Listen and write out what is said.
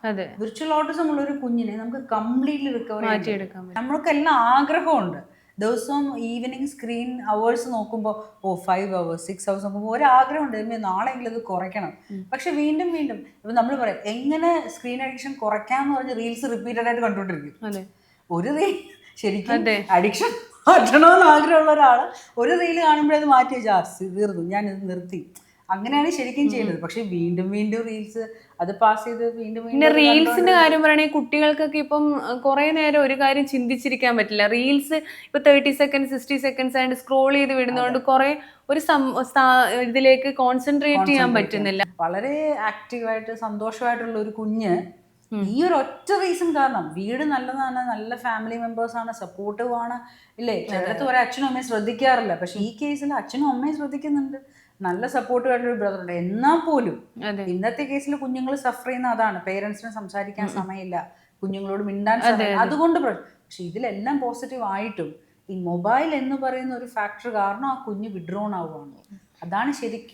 അതെ, virtual autism ഉള്ള ഒരു കുഞ്ഞിനെ നമുക്ക് കംപ്ലീറ്റ്ലി റിക്കവർ മാറ്റിയെടുക്കാൻ പറ്റും. നമ്മൾക്കെല്ലാം ആഗ്രഹമുണ്ട്. ദിവസവും ഈവനിങ് സ്ക്രീൻ അവേഴ്സ് നോക്കുമ്പോൾ 5 hours 6 hours നോക്കുമ്പോൾ ഒരാഗ്രഹമുണ്ട് നാളെയെങ്കിലും ഇത് കുറയ്ക്കണം. പക്ഷെ വീണ്ടും വീണ്ടും ഇപ്പം നമ്മൾ പറയാം എങ്ങനെ സ്ക്രീൻ അഡിക്ഷൻ കുറയ്ക്കാന്ന് പറഞ്ഞ് റീൽസ് റിപ്പീറ്റഡ് ആയിട്ട് കണ്ടുകൊണ്ടിരിക്കും. അതെ, ഒരു റീൽ ശരിക്കും അതെ, അഡിക്ഷൻ മാറ്റണമെന്ന് ആഗ്രഹമുള്ള ഒരാൾ ഒരു റീൽ കാണുമ്പോഴത് മാറ്റി വെച്ചാൽ തീർന്നു, ഞാനിത് നിർത്തി, അങ്ങനെയാണ് ശരിക്കും ചെയ്യുന്നത്. പക്ഷെ വീണ്ടും വീണ്ടും റീൽസ് അത് പാസ് ചെയ്ത് വീണ്ടും പിന്നെ വീണ്ടും റീൽസിന്റെ കാര്യം പറയുകയാണെങ്കിൽ കുട്ടികൾക്കൊക്കെ ഇപ്പം കുറെ നേരം ഒരു കാര്യം ചിന്തിച്ചിരിക്കാൻ പറ്റില്ല. റീൽസ് ഇപ്പൊ 30 seconds 60 seconds ആയിട്ട് സ്ക്രോൾ ചെയ്ത് വിടുന്നതുകൊണ്ട് കുറെ ഒരു ഇതിലേക്ക് കോൺസെൻട്രേറ്റ് ചെയ്യാൻ പറ്റുന്നില്ല. വളരെ ആക്റ്റീവായിട്ട് സന്തോഷമായിട്ടുള്ള ഒരു കുഞ്ഞ് ഈ ഒരു ഒറ്റ റീസൺ കാരണം, വീട് നല്ലതാണ്, നല്ല ഫാമിലി മെമ്പേഴ്സാണ്, സപ്പോർട്ടീവ് ആണ്, ഇല്ലേ, ചിലടത്ത് ഒരു അച്ഛനും അമ്മയും ശ്രദ്ധിക്കാറില്ല. പക്ഷെ ഈ കേസിൽ അച്ഛനും അമ്മയും ശ്രദ്ധിക്കുന്നുണ്ട്, നല്ല സപ്പോർട്ടീവ് ആയിട്ടൊരു ബ്രദർ ഉണ്ട്. എന്നാൽ പോലും ഇന്നത്തെ കേസിൽ കുഞ്ഞുങ്ങൾ സഫർ ചെയ്യുന്ന അതാണ്, പേരൻസിന് സംസാരിക്കാൻ സമയമില്ല, കുഞ്ഞുങ്ങളോട് മിണ്ടാൻ സമയം, അതുകൊണ്ട്. പക്ഷെ ഇതിലെല്ലാം പോസിറ്റീവ് ആയിട്ടും ഈ മൊബൈൽ എന്ന് പറയുന്ന ഒരു ഫാക്ടർ കാരണം ആ കുഞ്ഞ് വിഡ്രോൺ ആവുകയാണ്. അതാണ് ശരിക്കും